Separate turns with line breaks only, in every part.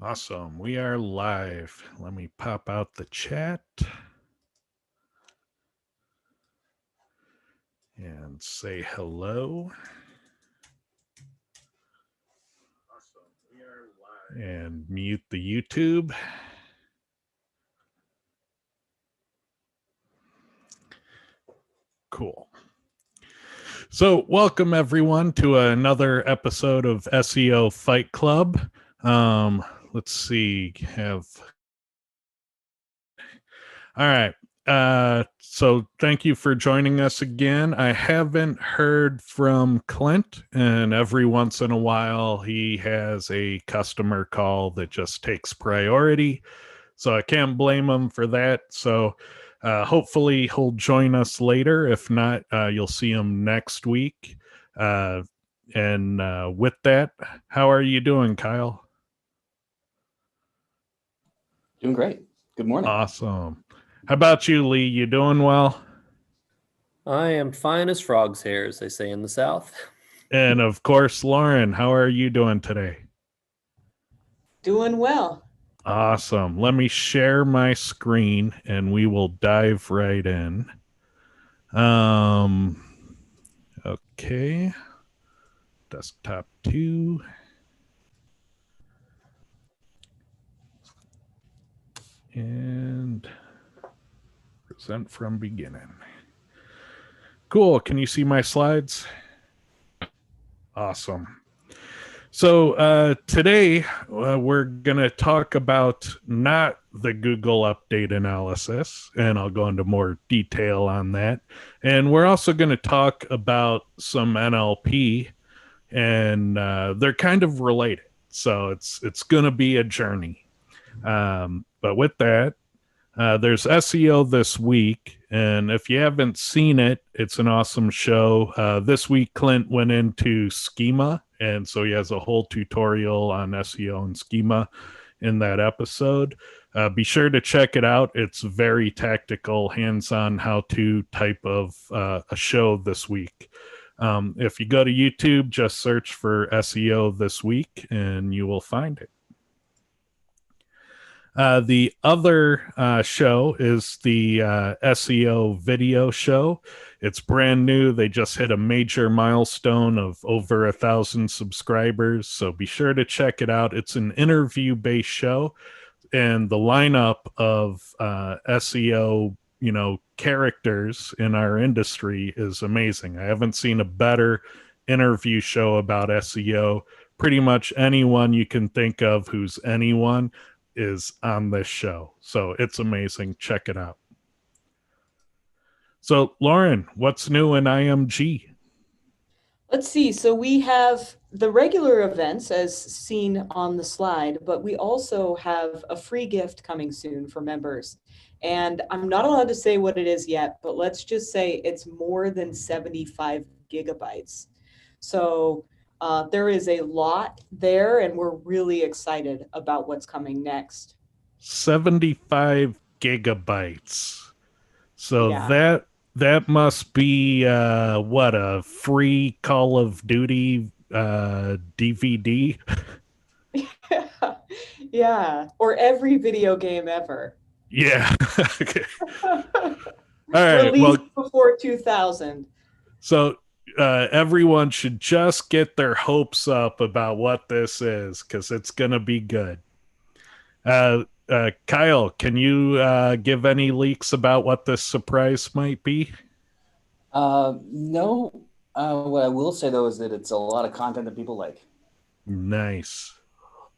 Awesome. We are live. Let me pop out the chat and say hello. Awesome. We are live. And mute the YouTube. Cool. So, welcome everyone to another episode of SEO Fight Club. Let's see. All right. So thank you for joining us again. I haven't heard from Clint, and every once in a while he has a customer call that just takes priority. So I can't blame him for that. So hopefully he'll join us later. If not, you'll see him next week. And with that, how are you doing, Kyle?
Doing great. Good morning.
Awesome. How about you, Lee? You doing well?
I am fine as frog's hair, as they say in the South.
And of course, Lauren, how are you doing today?
Doing well.
Awesome. Let me share my screen and we will dive right in. Okay. Desktop 2. And present from beginning. Cool. Can you see my slides? Awesome. So today we're going to talk about not the Google update analysis, and I'll go into more detail on that. And we're also going to talk about some NLP, and they're kind of related. So it's going to be a journey. But with that, there's SEO this week, and if you haven't seen it, it's an awesome show. This week, Clint went into schema, and so he has a whole tutorial on SEO and schema in that episode. Be sure to check it out. It's very tactical, hands-on how-to type of a show this week. If you go to YouTube, just search for SEO this week, and you will find it. The other show is the SEO video show. It's brand new. They just hit a major milestone of over 1,000 subscribers. So be sure to check it out. It's an interview-based show, and the lineup of SEO, characters in our industry is amazing. I haven't seen a better interview show about SEO. Pretty much anyone you can think of who's anyone is on this show. So it's amazing. Check it out. So Lauren, what's new in IMG?
Let's see. So we have the regular events as seen on the slide, but we also have a free gift coming soon for members. And I'm not allowed to say what it is yet, but let's just say it's more than 75 gigabytes. So there is a lot there, and we're really excited about what's coming next.
75 gigabytes. So
Yeah.
that must be what, a free Call of Duty DVD?
Yeah. Or every video game ever.
Yeah. Okay. All right.
Released before 2000.
So everyone should just get their hopes up about what this is, because it's going to be good. Kyle, can you give any leaks about what this surprise might be?
No. What I will say, though, is that it's a lot of content that people like.
Nice.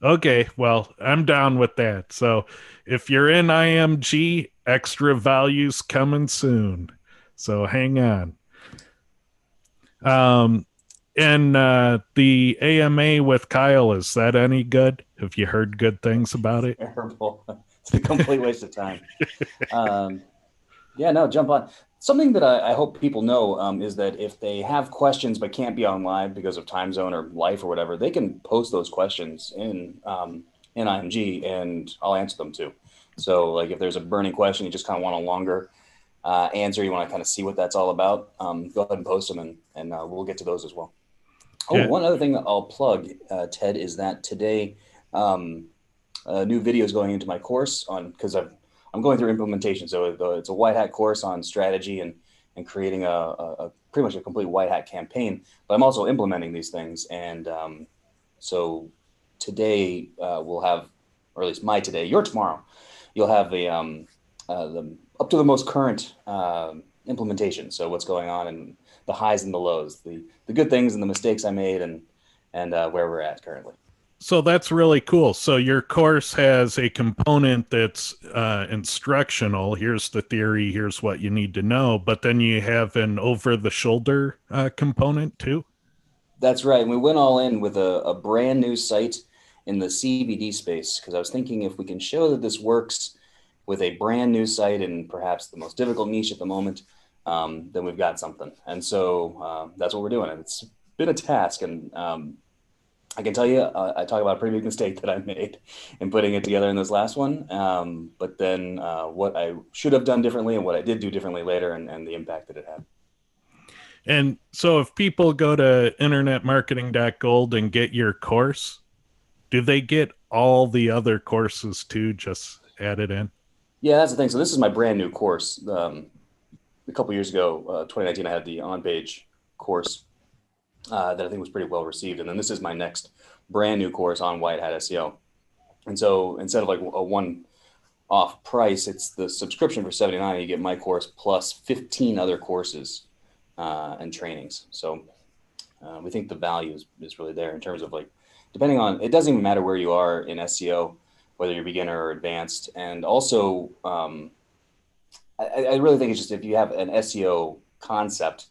Okay, well, I'm down with that. So if you're in IMG, extra values coming soon. So hang on. And the AMA with Kyle, is that any good? Have you heard good things about it?
Terrible. It's a complete waste of time. Yeah, no, jump on. Something that I hope people know is that if they have questions but can't be on live because of time zone or life or whatever, they can post those questions in IMG, and I'll answer them too. So like if there's a burning question, you just kind of want a longer answer, you want to kind of see what that's all about, go ahead and post them, and we'll get to those as well. Oh, yeah. One other thing that I'll plug, Ted, is that today new videos going into my course on, because I'm going through implementation. So it's a white hat course on strategy and creating a pretty much a complete white hat campaign. But I'm also implementing these things, and so today we'll have, or at least my today, your tomorrow, you'll have the up to the most current implementation. So what's going on and the highs and the lows, the good things and the mistakes I made, and where we're at currently.
So that's really cool. So your course has a component that's instructional. Here's the theory. Here's what you need to know. But then you have an over-the-shoulder component too.
That's right. And we went all in with a brand new site in the CBD space, because I was thinking if we can show that this works with a brand new site in perhaps the most difficult niche at the moment, then we've got something. And so that's what we're doing. And it's been a task. And I can tell you, I talk about a pretty big mistake that I made in putting it together in this last one. But then what I should have done differently and what I did do differently later, and the impact that it had.
And so if people go to internetmarketing.gold and get your course, do they get all the other courses too, just added in?
Yeah, that's the thing. So this is my brand new course. A couple years ago, 2019, I had the on-page course that I think was pretty well received. And then this is my next brand new course on white hat SEO. And so instead of like a one-off price, it's the subscription for $79. You get my course plus 15 other courses and trainings. So we think the value is really there in terms of, like, depending on, it doesn't even matter where you are in SEO, whether you're beginner or advanced. And also, I really think it's just, if you have an SEO concept,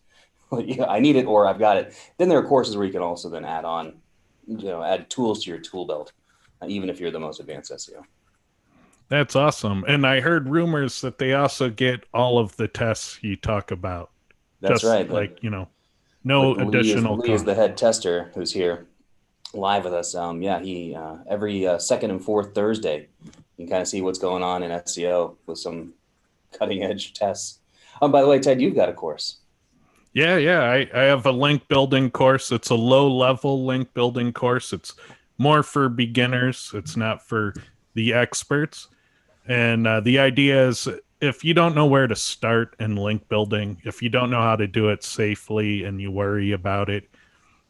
yeah, I need it or I've got it, then there are courses where you can also then add on, add tools to your tool belt, even if you're the most advanced SEO.
That's awesome. And I heard rumors that they also get all of the tests you talk about.
That's
just
right.
Like, no additional
Lee is the head tester who's here live with us. Yeah, he every second and fourth Thursday, you can kind of see what's going on in SEO with some cutting edge tests. Oh, by the way, Ted, you've got a course.
Yeah. I have a link building course. It's a low level link building course. It's more for beginners. It's not for the experts. And the idea is, if you don't know where to start in link building, if you don't know how to do it safely and you worry about it,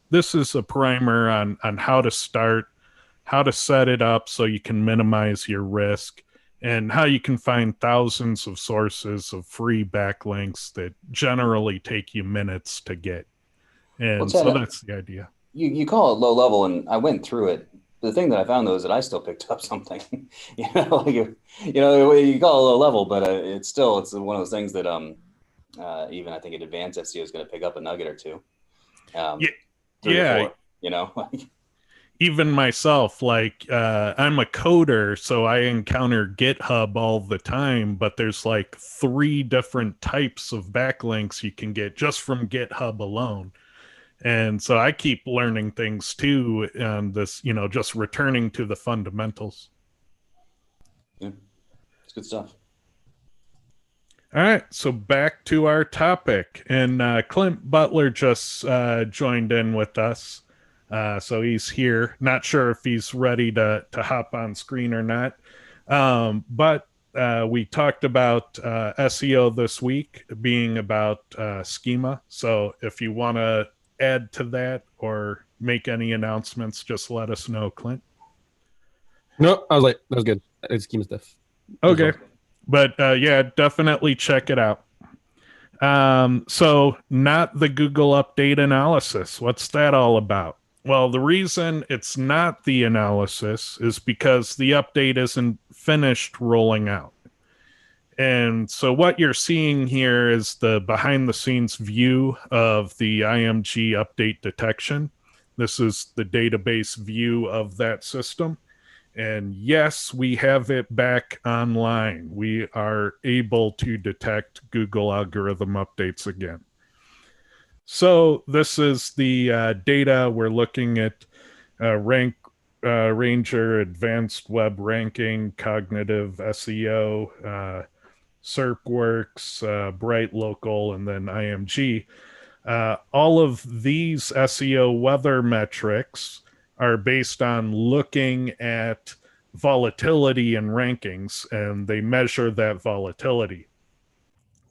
this is a primer on how to start, how to set it up so you can minimize your risk, and how you can find thousands of sources of free backlinks that generally take you minutes to get. And
Well, Ted,
so that's the idea.
You call it low level, and I went through it. The thing that I found, though, is that I still picked up something. You call it low level, but it's one of those things that even I think an advanced SEO is going to pick up a nugget or two. Three or four,
Even myself, like I'm a coder, so I encounter GitHub all the time, but there's like 3 different types of backlinks you can get just from GitHub alone. And so I keep learning things too, and this, just returning to the fundamentals.
Yeah, it's good stuff.
All right, so back to our topic. And Clint Butler just joined in with us. So he's here. Not sure if he's ready to hop on screen or not. But we talked about SEO this week being about schema. So if you want to add to that or make any announcements, just let us know, Clint.
No, I was like, that was good. It's schema stuff.
Okay. But yeah, definitely check it out. So not the Google update analysis. What's that all about? Well, the reason it's not the analysis is because the update isn't finished rolling out. And so what you're seeing here is the behind the scenes view of the IMG update detection. This is the database view of that system. And yes, we have it back online. We are able to detect Google algorithm updates again. So this is the data. We're looking at Ranger, Advanced Web Ranking, Cognitive SEO, SERPworks, Bright Local, and then IMG. All of these SEO weather metrics are based on looking at volatility in rankings, and they measure that volatility.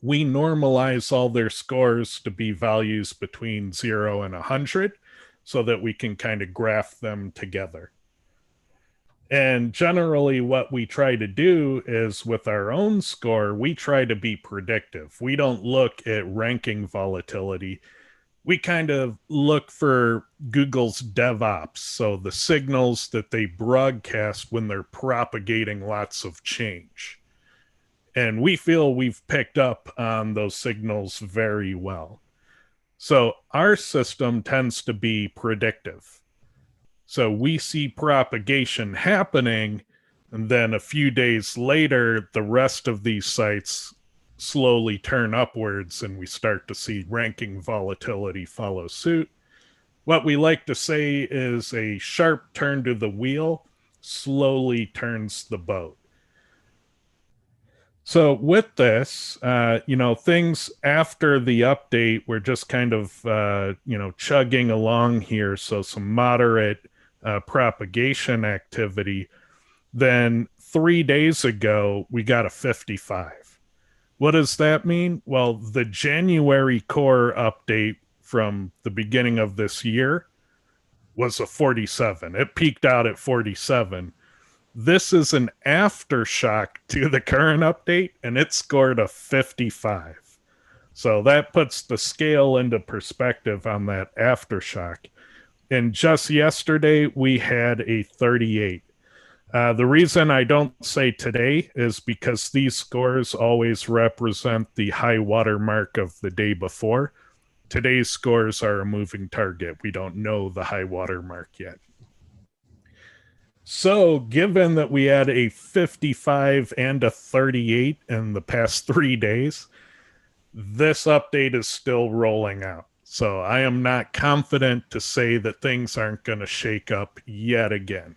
We normalize all their scores to be values between 0 and 100 so that we can kind of graph them together. And generally, what we try to do is with our own score, we try to be predictive. We don't look at ranking volatility. We kind of look for Google's DevOps, so the signals that they broadcast when they're propagating lots of change. And we feel we've picked up on those signals very well. So our system tends to be predictive. So we see propagation happening, and then a few days later, the rest of these sites slowly turn upwards and we start to see ranking volatility follow suit. What we like to say is a sharp turn to the wheel slowly turns the boat. So with this, things after the update, we're just kind of, chugging along here. So some moderate propagation activity. Then 3 days ago, we got a 55. What does that mean? Well, the January core update from the beginning of this year was a 47. It peaked out at 47. This is an aftershock to the current update, and it scored a 55. So that puts the scale into perspective on that aftershock. And just yesterday, we had a 38. The reason I don't say today is because these scores always represent the high water mark of the day before. Today's scores are a moving target. We don't know the high water mark yet. So given that we had a 55 and a 38 in the past 3 days, this update is still rolling out. So I am not confident to say that things aren't going to shake up yet again.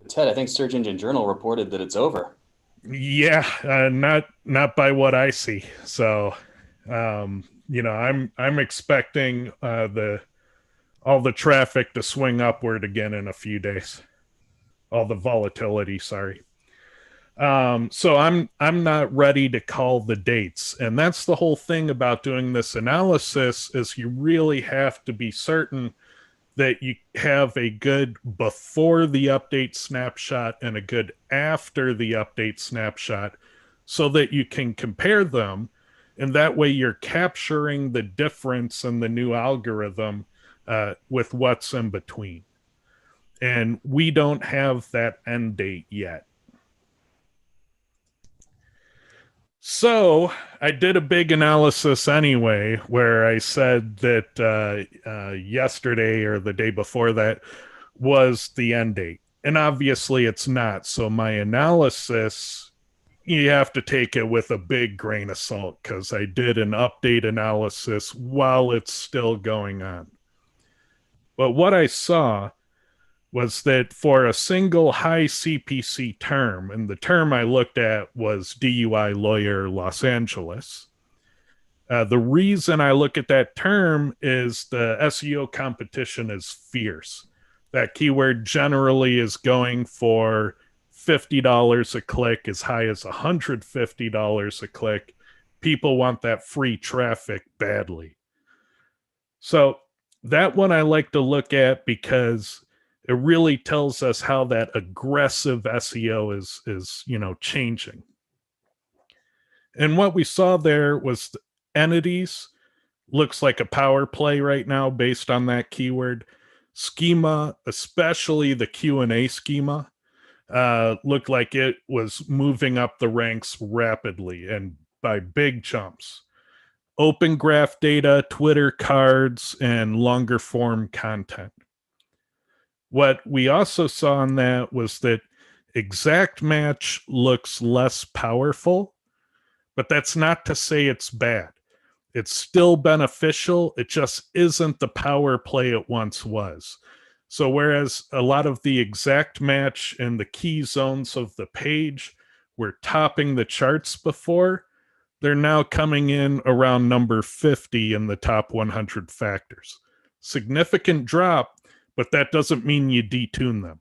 Ted, I think Search Engine Journal reported that it's over.
Yeah, not by what I see. So, I'm expecting all the traffic to swing upward again in a few days. All the volatility, sorry. So I'm not ready to call the dates. And that's the whole thing about doing this analysis is you really have to be certain that you have a good before the update snapshot and a good after the update snapshot so that you can compare them. And that way you're capturing the difference in the new algorithm with what's in between. And we don't have that end date yet. So I did a big analysis anyway, where I said that yesterday or the day before that was the end date. And obviously it's not. So my analysis, you have to take it with a big grain of salt because I did an update analysis while it's still going on. But what I saw was that for a single high CPC term, and the term I looked at was DUI lawyer Los Angeles. The reason I look at that term is the SEO competition is fierce. That keyword generally is going for $50 a click, as high as $150 a click. People want that free traffic badly. So that one I like to look at because it really tells us how that aggressive SEO is changing. And what we saw there was the entities looks like a power play right now based on that keyword. Schema, especially the Q&A schema, looked like it was moving up the ranks rapidly and by big jumps. Open graph data, Twitter cards, and longer form content. What we also saw in that was that exact match looks less powerful, but that's not to say it's bad. It's still beneficial. It just isn't the power play it once was. So whereas a lot of the exact match and the key zones of the page were topping the charts before, they're now coming in around number 50 in the top 100 factors. Significant drop, but that doesn't mean you detune them.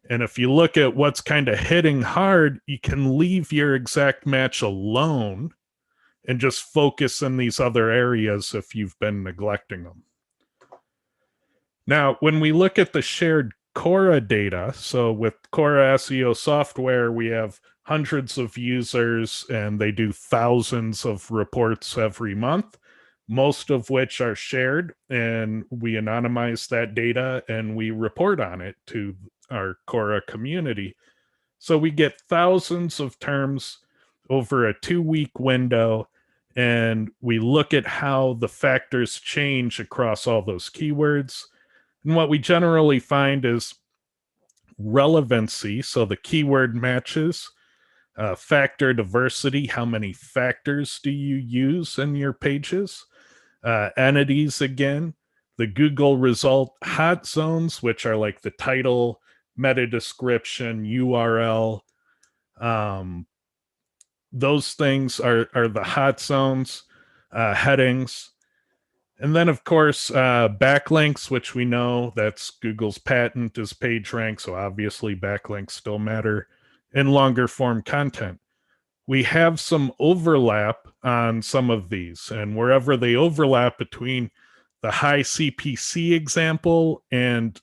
And if you look at what's kind of hitting hard, you can leave your exact match alone and just focus in these other areas if you've been neglecting them. Now, when we look at the shared Cora data, so with Cora SEO software, we have hundreds of users and they do thousands of reports every month, most of which are shared, and we anonymize that data and we report on it to our Cora community. So we get thousands of terms over a 2-week window, and we look at how the factors change across all those keywords. And what we generally find is relevancy, so the keyword matches, factor diversity, how many factors do you use in your pages, entities again, the Google result hot zones, which are like the title, meta description, URL. Those things are the hot zones, headings. And then, of course, backlinks, which we know that's Google's patent is PageRank, so obviously backlinks still matter, and longer form content. We have some overlap on some of these, and wherever they overlap between the high CPC example and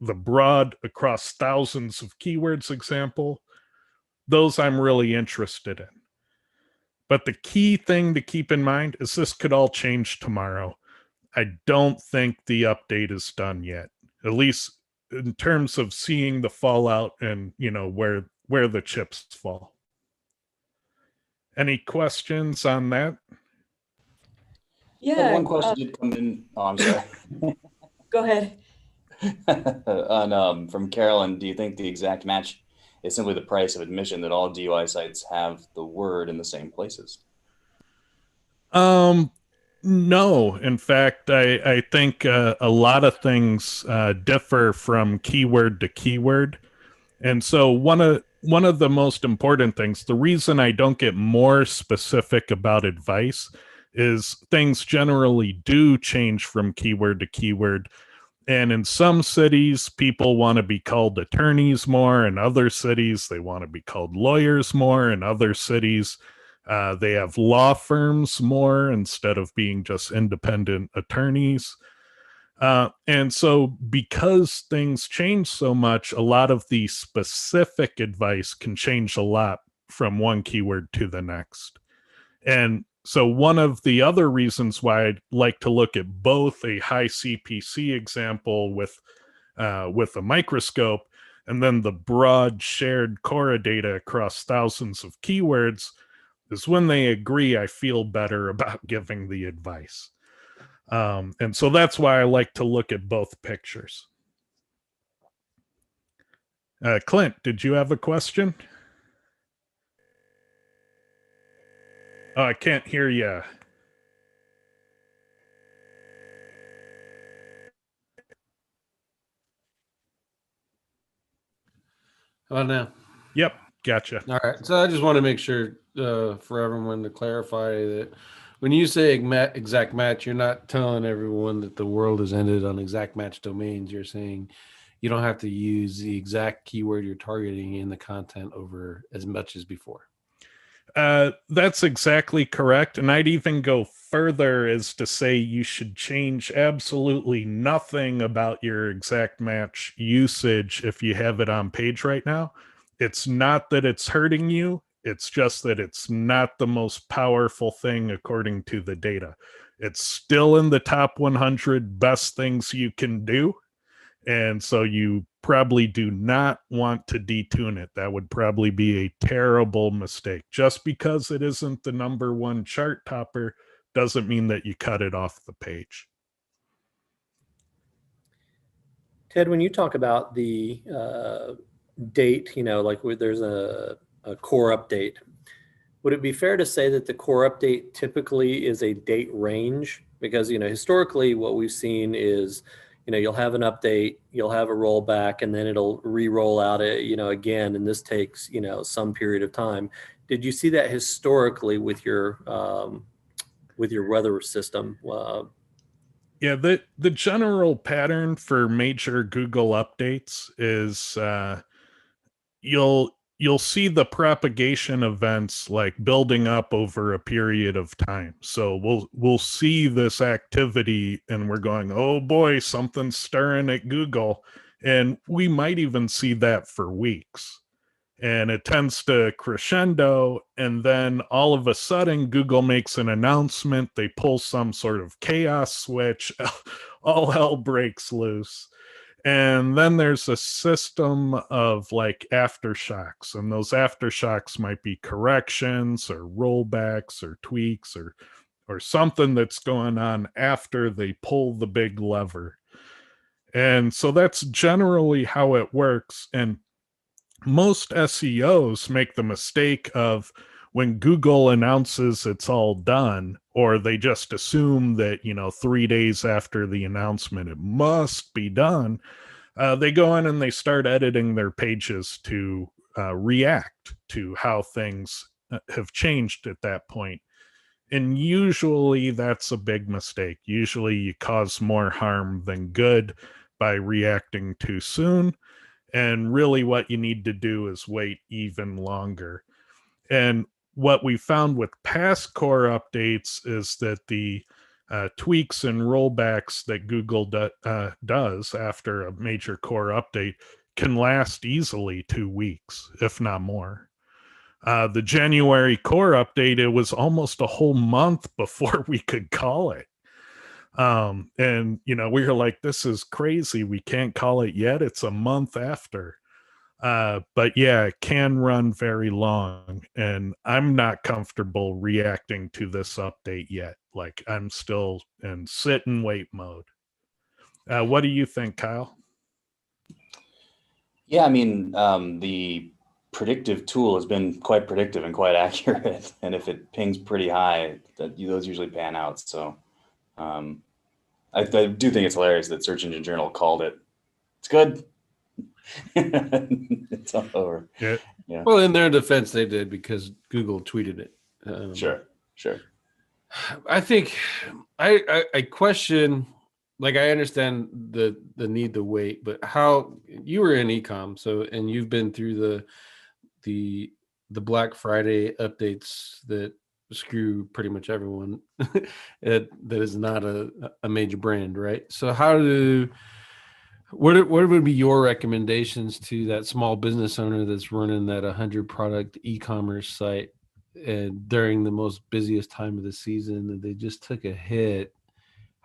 the broad across thousands of keywords example, those I'm really interested in. But the key thing to keep in mind is this could all change tomorrow. I don't think the update is done yet, at least in terms of seeing the fallout and, you know, where the chips fall. Any questions on that?
Yeah.
One question did come in. Oh, I'm sorry.
Go ahead.
From Carolyn, do you think the exact match is simply the price of admission that all DUI sites have the word in the same places?
No. In fact, I think a lot of things differ from keyword to keyword. And so one of the most important things, the reason I don't get more specific about advice is things generally do change from keyword to keyword. And in some cities, people want to be called attorneys more. In other cities, they want to be called lawyers more. In other cities, they have law firms more instead of being just independent attorneys. And so because things change so much, a lot of the specific advice can change a lot from one keyword to the next. And so one of the other reasons why I'd like to look at both a high CPC example with a microscope and then the broad shared Cora data across thousands of keywords is when they agree, I feel better about giving the advice. And so that's why I like to look at both pictures. Clint, did you have a question? Oh, I can't hear you.
How about now?
Yep, gotcha.
All right. So I just want to make sure for everyone to clarify that when you say exact match, you're not telling everyone that the world has ended on exact match domains. You're saying you don't have to use the exact keyword you're targeting in the content over as much as before.
That's exactly correct. And I'd even go further as to say you should change absolutely nothing about your exact match usage if you have it on page right now. It's not that it's hurting you. It's just that it's not the most powerful thing according to the data. It's still in the top 100 best things you can do. And so you probably do not want to detune it. That would probably be a terrible mistake. Just because it isn't the number one chart topper doesn't mean that you cut it off the page.
Ted, when you talk about the date, you know, like there's a core update, would it be fair to say that the core update typically is a date range? Because, you know, historically what we've seen is, you know, you'll have an update, you'll have a rollback, and then it'll re-roll out it, you know, again, and this takes, you know, some period of time. Did you see that historically with your weather system?
Yeah, the general pattern for major Google updates is you'll see the propagation events like building up over a period of time. So we'll see this activity and we're going, oh boy, something's stirring at Google. And we might even see that for weeks. And it tends to crescendo. And then all of a sudden, Google makes an announcement. They pull some sort of chaos switch. All hell breaks loose. And then there's a system of like aftershocks, and those aftershocks might be corrections or rollbacks or tweaks or something that's going on after they pull the big lever. And so that's generally how it works. And most SEOs make the mistake of, when Google announces it's all done, or they just assume that, 3 days after the announcement, it must be done. They go in and they start editing their pages to react to how things have changed at that point. And usually that's a big mistake. Usually you cause more harm than good by reacting too soon. And really what you need to do is wait even longer. And what we found with past core updates is that the tweaks and rollbacks that Google does after a major core update can last easily 2 weeks, if not more. The January core update, it was almost a whole month before we could call it. And, we were like, this is crazy. We can't call it yet. It's a month after. But yeah, it can run very long, and I'm not comfortable reacting to this update yet. Like, I'm still in sit and wait mode. What do you think, Kyle?
Yeah, I mean, the predictive tool has been quite predictive and quite accurate. And if it pings pretty high, those usually pan out. So I do think it's hilarious that Search Engine Journal called it. It's good. It's all over.
Yeah.
Yeah.
Well, in their defense, they did, because Google tweeted it.
Sure.
I think I question, like, I understand the need to wait, but how you were in e-com, so, and you've been through the Black Friday updates that screw pretty much everyone that is not a major brand, right? So what would be your recommendations to that small business owner that's running that 100 product e-commerce site, and during the most busiest time of the season that they just took a hit?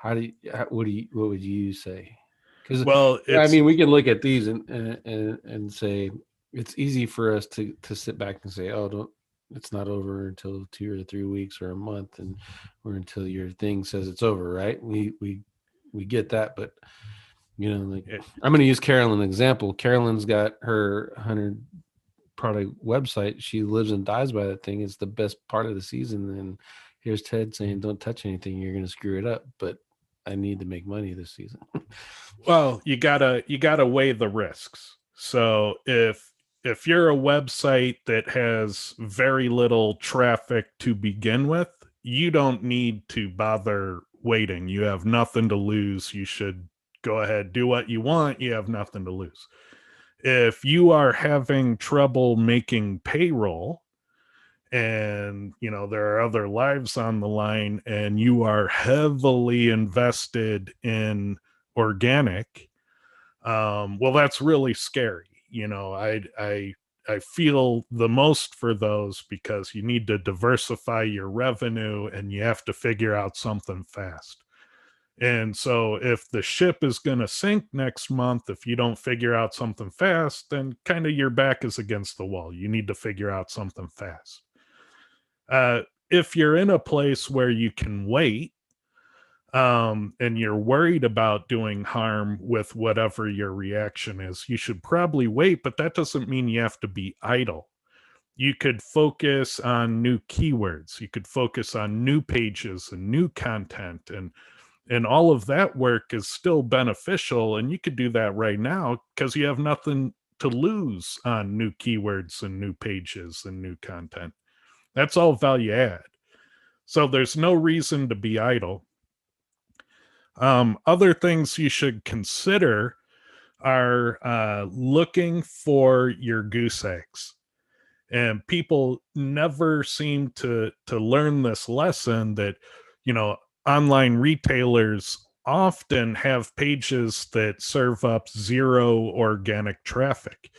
What would you say? Because,
Well,
I mean, we can look at these and say it's easy for us to sit back and say, oh, it's not over until 2 or 3 weeks or a month, or until your thing says it's over, right? We get that, but I'm going to use Carolyn example. Carolyn's got her 100 product website. She lives and dies by that thing. It's the best part of the season. And here's Ted saying, don't touch anything, you're going to screw it up. But I need to make money this season.
Well, you gotta weigh the risks. So if you're a website that has very little traffic to begin with, you don't need to bother waiting. You have nothing to lose. You should go ahead, do what you want. You have nothing to lose. If you are having trouble making payroll, and there are other lives on the line, and you are heavily invested in organic, well, that's really scary. I feel the most for those, because you need to diversify your revenue and you have to figure out something fast. And so if the ship is going to sink next month, if you don't figure out something fast, then kind of your back is against the wall. You need to figure out something fast. If you're in a place where you can wait, and you're worried about doing harm with whatever your reaction is, you should probably wait, but that doesn't mean you have to be idle. You could focus on new keywords. You could focus on new pages and new content, and all of that work is still beneficial. And you could do that right now because you have nothing to lose on new keywords and new pages and new content. That's all value add. So there's no reason to be idle. Other things you should consider are looking for your goose eggs. And people never seem to learn this lesson that, you know, online retailers often have pages that serve up zero organic traffic.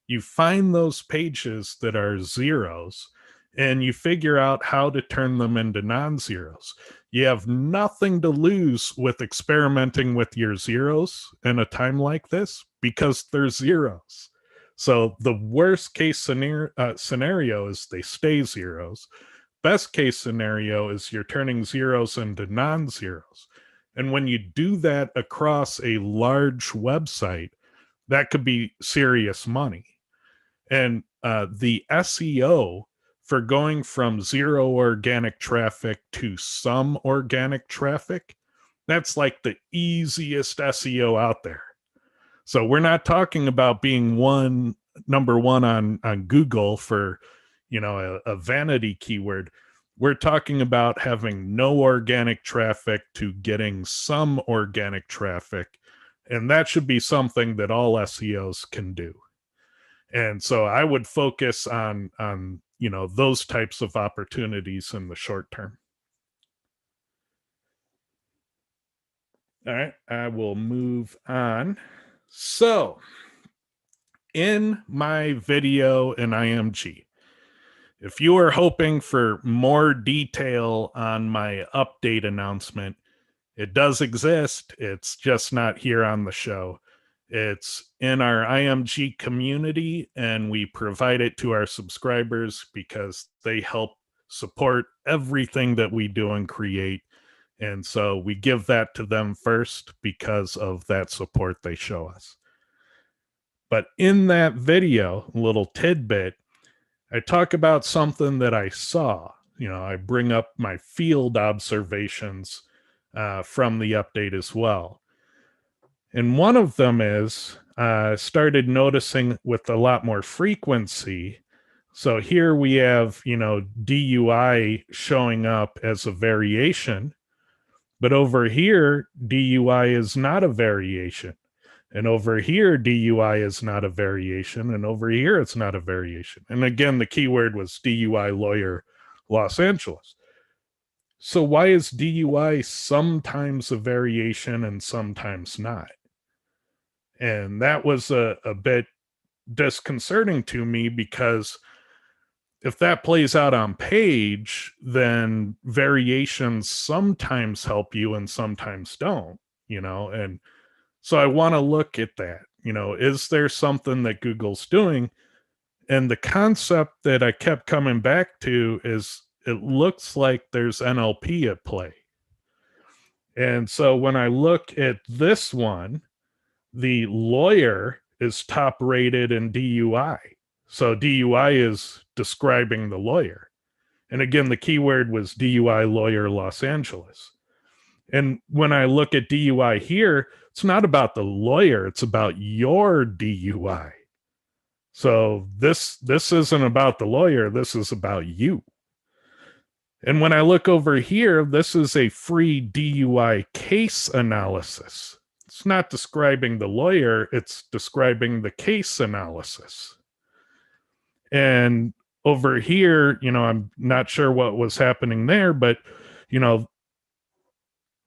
You find those pages that are zeros and you figure out how to turn them into non-zeros. You have nothing to lose with experimenting with your zeros in a time like this because they're zeros. So the worst case scenario is they stay zeros. Best case scenario is you're turning zeros into non-zeros. And when you do that across a large website, that could be serious money. And the SEO for going from zero organic traffic to some organic traffic, that's like the easiest SEO out there. So we're not talking about being number one on Google for, you know, a vanity keyword. We're talking about having no organic traffic to getting some organic traffic. And that should be something that all SEOs can do. And so I would focus on you know, those types of opportunities in the short term. All right, I will move on. So in my video in IMG, if you are hoping for more detail on my update announcement, it does exist. It's just not here on the show. It's in our IMG community, and we provide it to our subscribers because they help support everything that we do and create. And so we give that to them first because of that support they show us. But in that video, a little tidbit, I talk about something that I saw. You know, I bring up my field observations from the update as well. And one of them is started noticing with a lot more frequency. So here we have, you know, DUI showing up as a variation, but over here, DUI is not a variation. And over here, DUI is not a variation. And over here, it's not a variation. And again, the keyword was DUI lawyer, Los Angeles. So why is DUI sometimes a variation and sometimes not? And that was a bit disconcerting to me because if that plays out on page, then variations sometimes help you and sometimes don't, you know? And so I want to look at that. You know, is there something that Google's doing? And the concept that I kept coming back to is it looks like there's NLP at play. And so when I look at this one, the lawyer is top rated in DUI. So DUI is describing the lawyer. And again, the keyword was DUI lawyer Los Angeles. And when I look at DUI here, it's not about the lawyer, it's about your DUI. So this isn't about the lawyer, this is about you. And when I look over here, this is a free DUI case analysis. It's not describing the lawyer, it's describing the case analysis. And over here, you know, I'm not sure what was happening there, but, you know,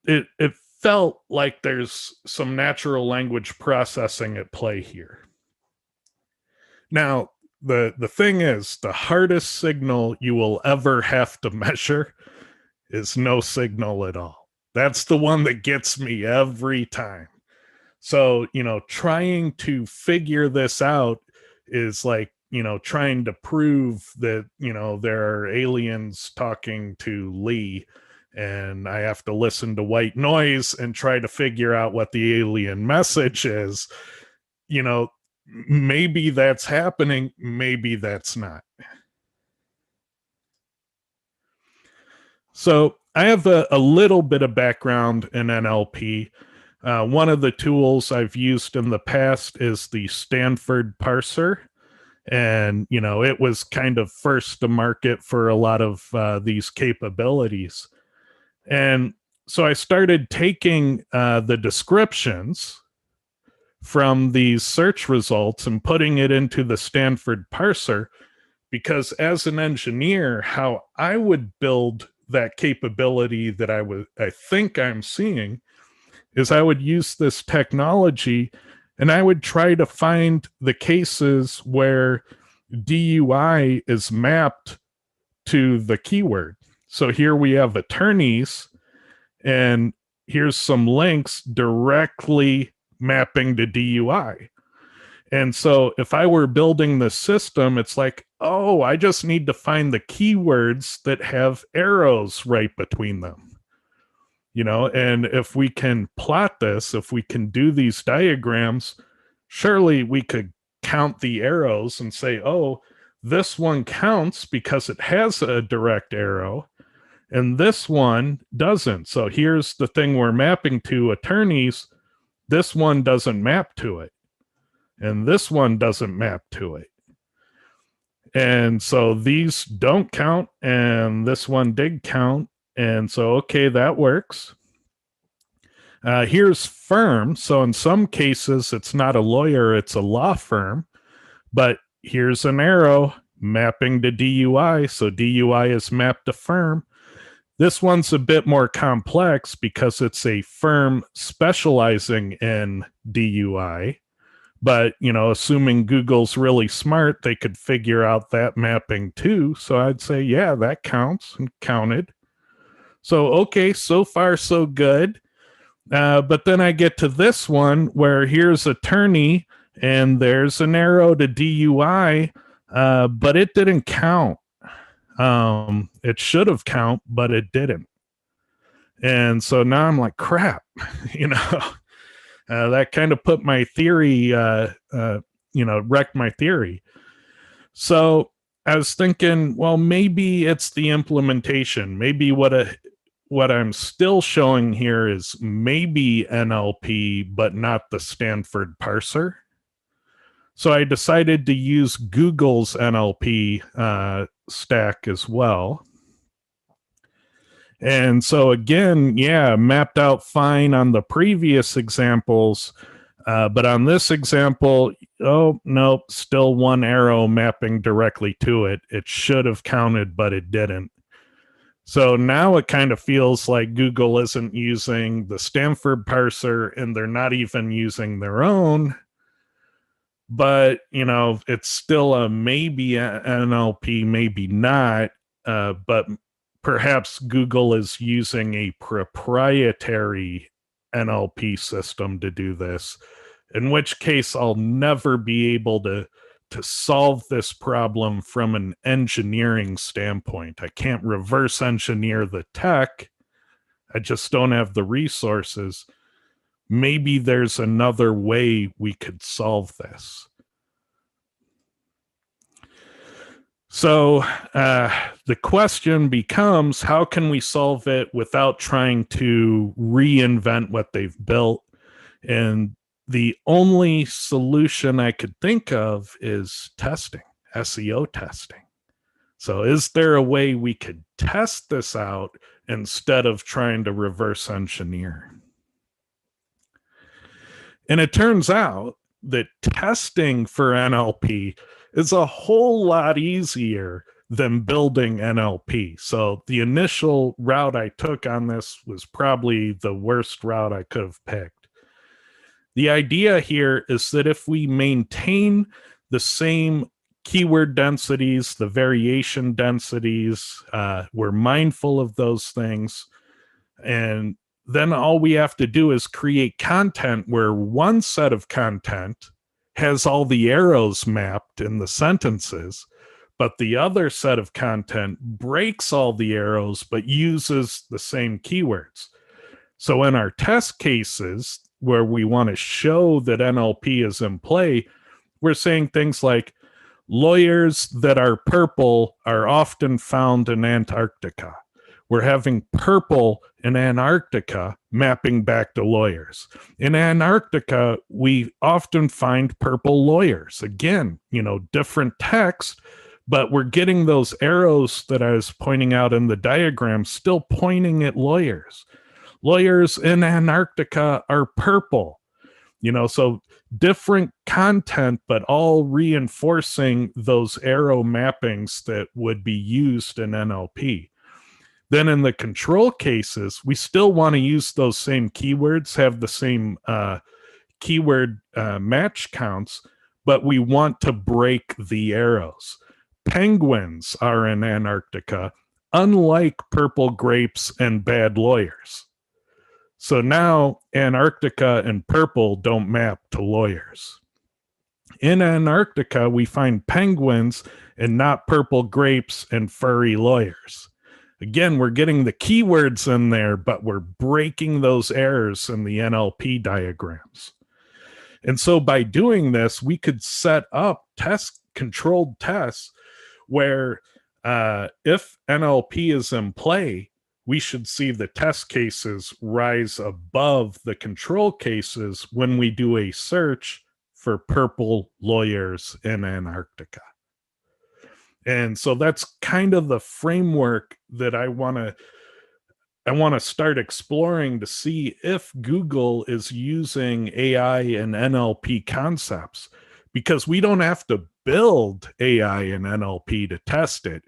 it felt like there's some natural language processing at play here. Now, the thing is, the hardest signal you will ever have to measure is no signal at all. That's the one that gets me every time. So, you know, trying to figure this out is like, you know, trying to prove that, you know, there are aliens talking to Lee and I have to listen to white noise and try to figure out what the alien message is. You know, maybe that's happening, maybe that's not. So I have a little bit of background in NLP. One of the tools I've used in the past is the Stanford parser. And, you know, it was kind of first to market for a lot of these capabilities. And so I started taking the descriptions from these search results and putting it into the Stanford parser, because as an engineer, how I would build that capability that I think I'm seeing is I would use this technology and I would try to find the cases where DUI is mapped to the keyword. So here we have attorneys, and here's some links directly mapping to DUI. And so if I were building the system, it's like, oh, I just need to find the keywords that have arrows right between them. And if we can plot this, if we can do these diagrams, surely we could count the arrows and say, oh, this one counts because it has a direct arrow, and this one doesn't. So here's the thing we're mapping to, attorneys. This one doesn't map to it, and this one doesn't map to it. And so these don't count, and this one did count. And so, okay, that works. Here's firm. So in some cases, it's not a lawyer, it's a law firm. But here's an arrow mapping to DUI. So DUI is mapped to firm. This one's a bit more complex because it's a firm specializing in DUI. But, assuming Google's really smart, they could figure out that mapping too. So I'd say, yeah, that counts, and counted. So, okay, so far so good. But then I get to this one where here's attorney and there's an arrow to DUI, but it didn't count. It should have count, but it didn't. And so now I'm like, crap, that kind of put my theory, wrecked my theory. So I was thinking, well, maybe it's the implementation. Maybe what I'm still showing here is maybe NLP, but not the Stanford parser. So I decided to use Google's NLP stack as well. And so again, yeah, mapped out fine on the previous examples. But on this example, oh, no, still one arrow mapping directly to it. It should have counted, but it didn't. So now it kind of feels like Google isn't using the Stanford parser, and they're not even using their own. But, it's still a maybe NLP, maybe not. But perhaps Google is using a proprietary NLP system to do this, in which case I'll never be able to solve this problem from an engineering standpoint. I can't reverse engineer the tech. I just don't have the resources. Maybe there's another way we could solve this. So the question becomes, how can we solve it without trying to reinvent what they've built? And the only solution I could think of is testing, SEO testing. So is there a way we could test this out instead of trying to reverse engineer? And it turns out that testing for NLP is a whole lot easier than building NLP. So the initial route I took on this was probably the worst route I could have picked. The idea here is that if we maintain the same keyword densities, the variation densities, we're mindful of those things, and then all we have to do is create content where one set of content has all the arrows mapped in the sentences, but the other set of content breaks all the arrows but uses the same keywords. So in our test cases, where we want to show that NLP is in play, we're saying things like, lawyers that are purple are often found in Antarctica. We're having purple in Antarctica mapping back to lawyers. In Antarctica, we often find purple lawyers. Again, different text, but we're getting those arrows that I was pointing out in the diagram still pointing at lawyers. Lawyers in Antarctica are purple. So different content, but all reinforcing those arrow mappings that would be used in NLP. Then in the control cases, we still want to use those same keywords, have the same keyword match counts, but we want to break the arrows. Penguins are in Antarctica, unlike purple grapes and bad lawyers. So now Antarctica and purple don't map to lawyers. In Antarctica, we find penguins and not purple grapes and furry lawyers. Again, we're getting the keywords in there, but we're breaking those errors in the NLP diagrams. And so by doing this, we could set up controlled tests where if NLP is in play, we should see the test cases rise above the control cases when we do a search for purple lawyers in Antarctica. And so that's kind of the framework that I want to start exploring to see if Google is using AI and NLP concepts, because we don't have to build AI and NLP to test it.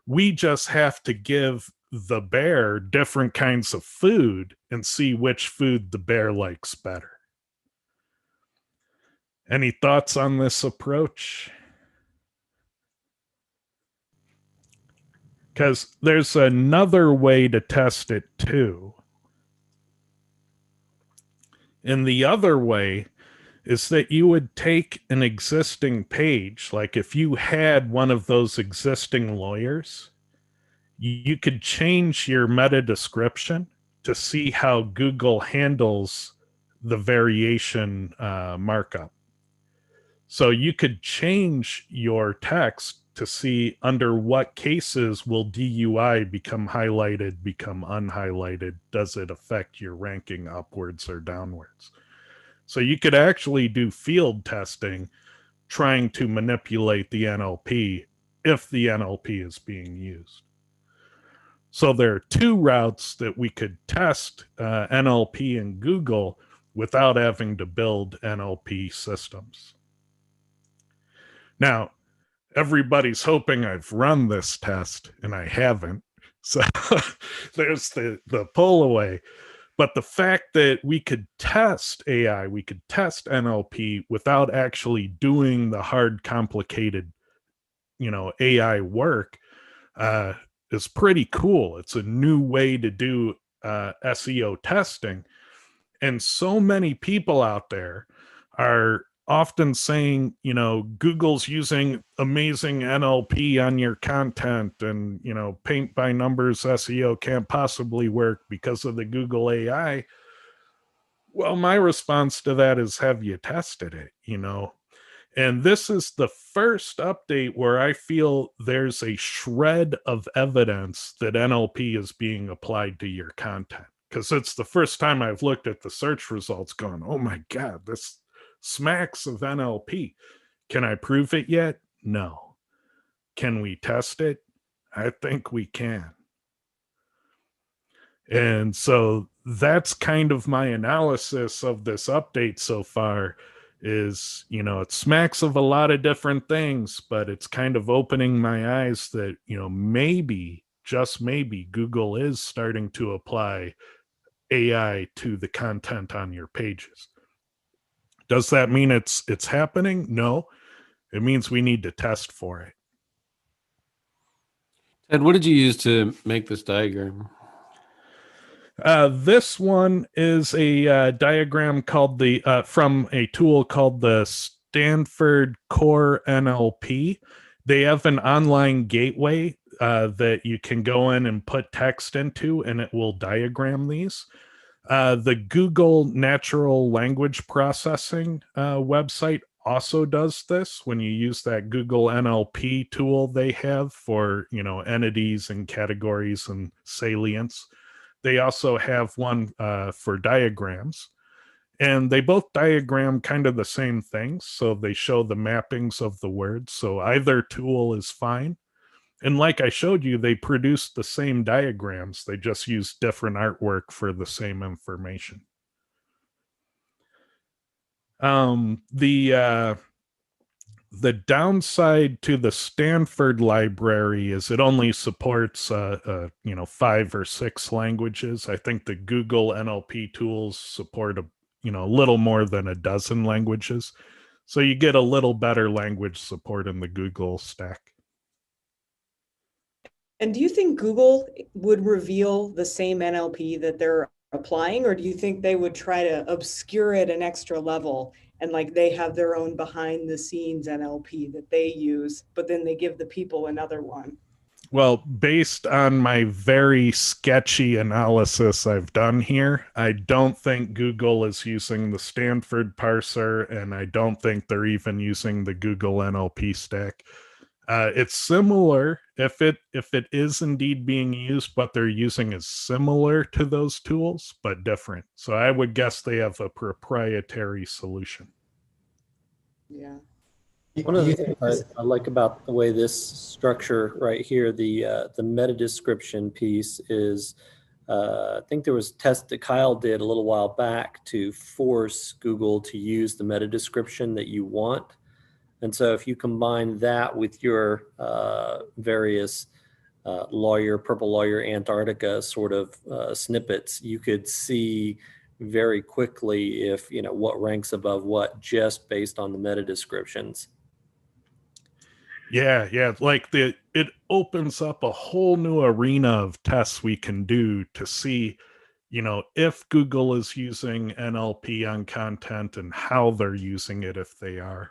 We just have to give the bear different kinds of food and see which food the bear likes better. Any thoughts on this approach? Because there's another way to test it too. And the other way is that you would take an existing page, like if you had one of those existing lawyers, you could change your meta description to see how Google handles the variation markup. So you could change your text to see under what cases will DUI become highlighted, become unhighlighted. Does it affect your ranking upwards or downwards? So you could actually do field testing trying to manipulate the NLP if the NLP is being used. So there are two routes that we could test NLP in Google without having to build NLP systems. Now, everybody's hoping I've run this test, and I haven't. So there's the pull away. But the fact that we could test AI, we could test NLP without actually doing the hard, complicated, AI work is pretty cool. It's a new way to do SEO testing. And so many people out there are often saying, Google's using amazing NLP on your content, and, paint by numbers SEO can't possibly work because of the Google AI. Well, my response to that is, have you tested it? And this is the first update where I feel there's a shred of evidence that NLP is being applied to your content. Because it's the first time I've looked at the search results going, oh my God, this smacks of NLP. Can I prove it yet? No. Can we test it? I think we can. And so that's kind of my analysis of this update so far is, it smacks of a lot of different things, but it's kind of opening my eyes that, maybe, just maybe, Google is starting to apply AI to the content on your pages. Does that mean it's happening? No. It means we need to test for it.
Ted, what did you use to make this diagram?
This one is a diagram called from a tool called the Stanford Core NLP. They have an online gateway that you can go in and put text into, and it will diagram these. The Google Natural Language Processing website also does this when you use that Google NLP tool they have for, entities and categories and salience. They also have one for diagrams, and they both diagram kind of the same things. So they show the mappings of the words. So either tool is fine. And like I showed you, they produce the same diagrams. They just use different artwork for the same information. The downside to the Stanford library is it only supports 5 or 6 languages. I think the Google NLP tools support a little more than a dozen languages. So you get a little better language support in the Google stack.
And do you think Google would reveal the same NLP that they're applying, or do you think they would try to obscure it an extra level and like they have their own behind the scenes NLP that they use, but then they give the people another one?
Well, based on my very sketchy analysis I've done here, I don't think Google is using the Stanford parser, and I don't think they're even using the Google NLP stack. It's similar if it is indeed being used. What they're using is similar to those tools, but different. So I would guess they have a proprietary solution.
Yeah.
One of the things I like about the way this structure right here, the meta description piece is, I think there was a test that Kyle did a little while back to force Google to use the meta description that you want. And so if you combine that with your various Purple Lawyer Antarctica sort of snippets, you could see very quickly if, what ranks above what just based on the meta descriptions.
Yeah. Like it opens up a whole new arena of tests we can do to see, if Google is using NLP on content and how they're using it if they are.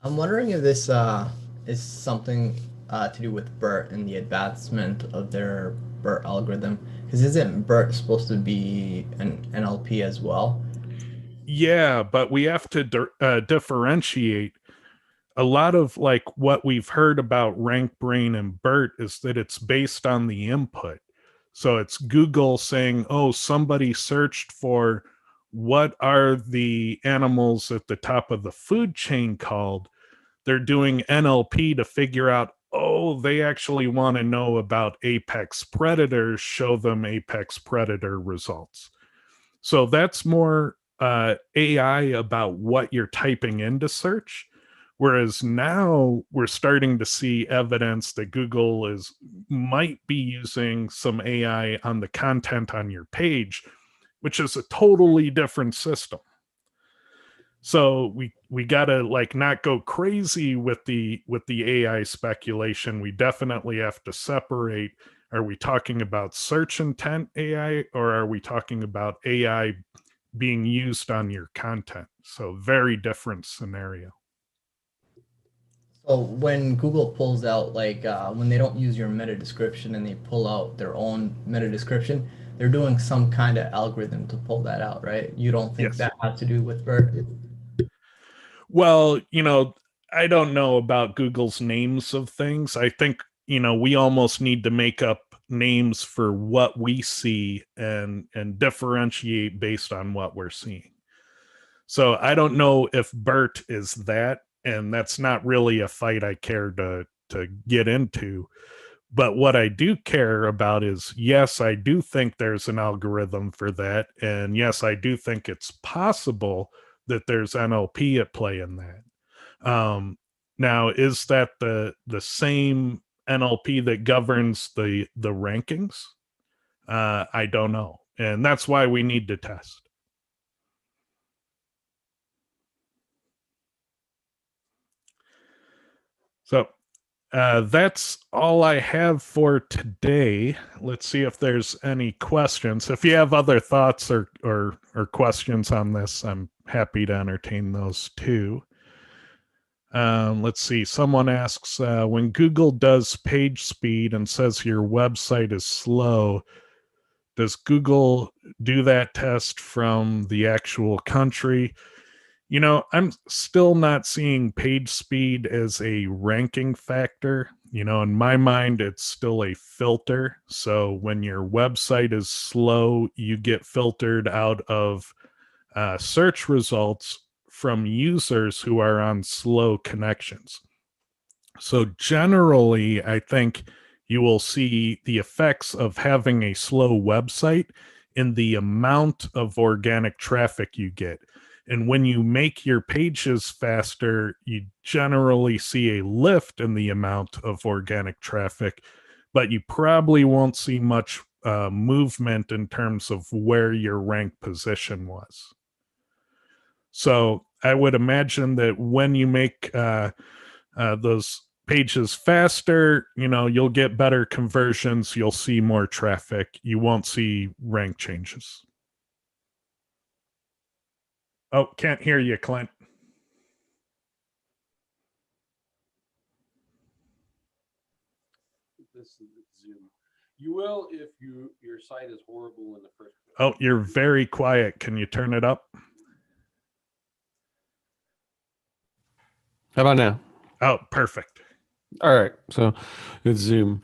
I'm wondering if this is something to do with BERT and the advancement of their BERT algorithm. Because isn't BERT supposed to be an NLP as well?
Yeah, but we have to differentiate. A lot of like what we've heard about RankBrain and BERT is that it's based on the input. So it's Google saying, oh, somebody searched for what are the animals at the top of the food chain called. They're doing NLP to figure out, oh, they actually want to know about apex predators, show them apex predator results. So that's more AI about what you're typing into search. Whereas now we're starting to see evidence that Google might be using some AI on the content on your page, which is a totally different system. So we gotta like not go crazy with the AI speculation. We definitely have to separate. Are we talking about search intent AI, or are we talking about AI being used on your content? So very different scenario.
So when Google pulls out, like when they don't use your meta description and they pull out their own meta description, they're doing some kind of algorithm to pull that out, right? You don't think
Yes.
that has to do with BERT?
Well, I don't know about Google's names of things. I think, we almost need to make up names for what we see and differentiate based on what we're seeing. So I don't know if BERT is that, and that's not really a fight I care to get into. But what I do care about is, yes, I do think there's an algorithm for that. And yes, I do think it's possible that there's NLP at play in that. Now, is that the same NLP that governs the rankings? I don't know. And that's why we need to test. So that's all I have for today. Let's see if there's any questions. If you have other thoughts or questions on this, I'm happy to entertain those too. Let's see. Someone asks, when Google does page speed and says your website is slow, does Google do that test from the actual country? I'm still not seeing page speed as a ranking factor. In my mind, it's still a filter. So when your website is slow, you get filtered out of search results from users who are on slow connections. So generally, I think you will see the effects of having a slow website in the amount of organic traffic you get. And when you make your pages faster, you generally see a lift in the amount of organic traffic, but you probably won't see much movement in terms of where your rank position was. So I would imagine that when you make those pages faster, you'll get better conversions, you'll see more traffic, you won't see rank changes. Oh, can't hear you, Clint.
This is Zoom. You will if your site is horrible in the first place.
Oh, you're very quiet. Can you turn it up?
How about now?
Oh, perfect.
All right, so it's Zoom.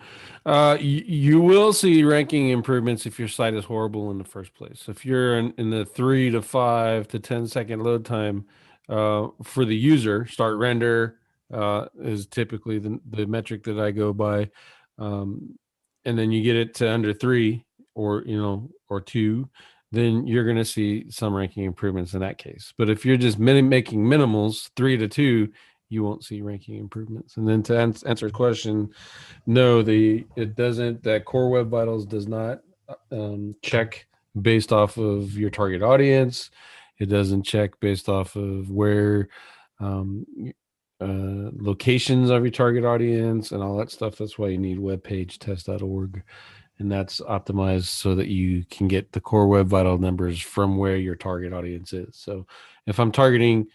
You will see ranking improvements if your site is horrible in the first place. If you're in the 3 to 5 to 10-second load time for the user, start render is typically the metric that I go by, and then you get it to under 3 or 2, then you're going to see some ranking improvements in that case. But if you're just making minimals 3 to 2, you won't see ranking improvements. And then to answer the question, no, it doesn't. That Core Web Vitals does not check based off of your target audience. It doesn't check based off of where locations of your target audience and all that stuff. That's why you need webpagetest.org. And that's optimized so that you can get the Core Web Vital numbers from where your target audience is. So if I'm targeting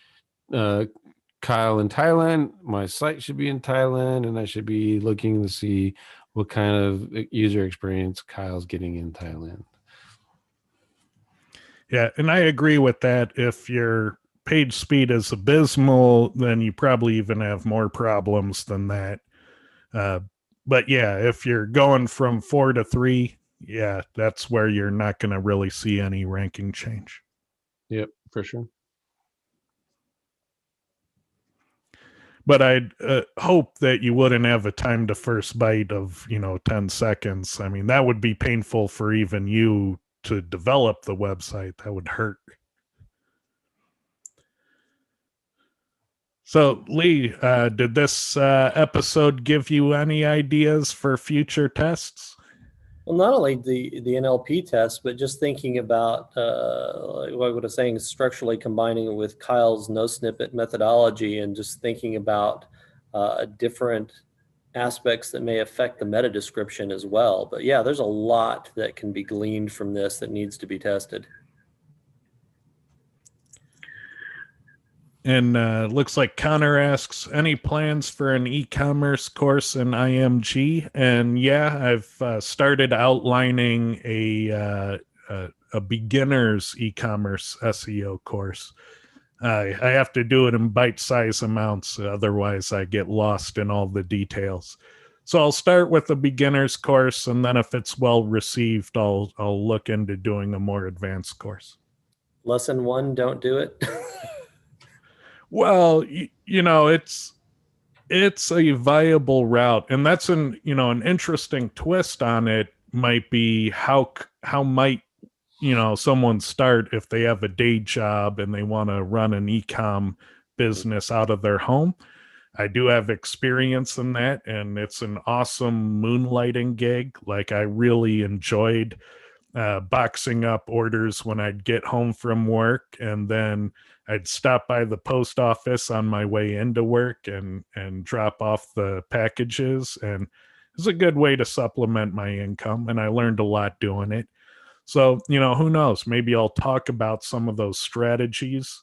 Kyle in Thailand, my site should be in Thailand, and I should be looking to see what kind of user experience Kyle's getting in Thailand.
Yeah, and I agree with that. If your page speed is abysmal, then you probably even have more problems than that. But yeah, if you're going from 4 to 3, yeah, that's where you're not going to really see any ranking change.
Yep, for sure.
But I'd hope that you wouldn't have a time to first byte of 10 seconds. I mean, that would be painful for even you to develop the website. That would hurt. So Lee, did this episode give you any ideas for future tests?
Well, not only the NLP test, but just thinking about like what I was saying, structurally combining it with Kyle's no snippet methodology, and just thinking about different aspects that may affect the meta description as well. But yeah, there's a lot that can be gleaned from this that needs to be tested.
And looks like Connor asks, any plans for an e-commerce course in IMG? And yeah, I've started outlining a beginner's e-commerce SEO course. I have to do it in bite-sized amounts, otherwise I get lost in all the details. So I'll start with a beginner's course, and then if it's well received, I'll look into doing a more advanced course.
Lesson 1, don't do it.
Well, it's a viable route, and that's an interesting twist on it. Might be how might someone start if they have a day job and they want to run an e-com business out of their home. I do have experience in that, and it's an awesome moonlighting gig. Like, I really enjoyed boxing up orders when I'd get home from work, and then I'd stop by the post office on my way into work and drop off the packages. And it's a good way to supplement my income, and I learned a lot doing it. So, who knows? Maybe I'll talk about some of those strategies.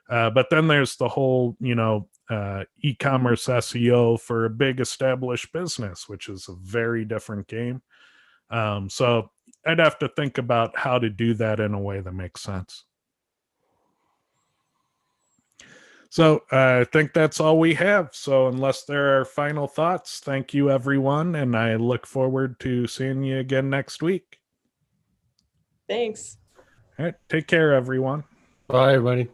But then there's the whole, e-commerce SEO for a big established business, which is a very different game. So I'd have to think about how to do that in a way that makes sense. So I think that's all we have. So unless there are final thoughts, thank you, everyone. And I look forward to seeing you again next week.
Thanks.
All right. Take care, everyone.
Bye, everybody.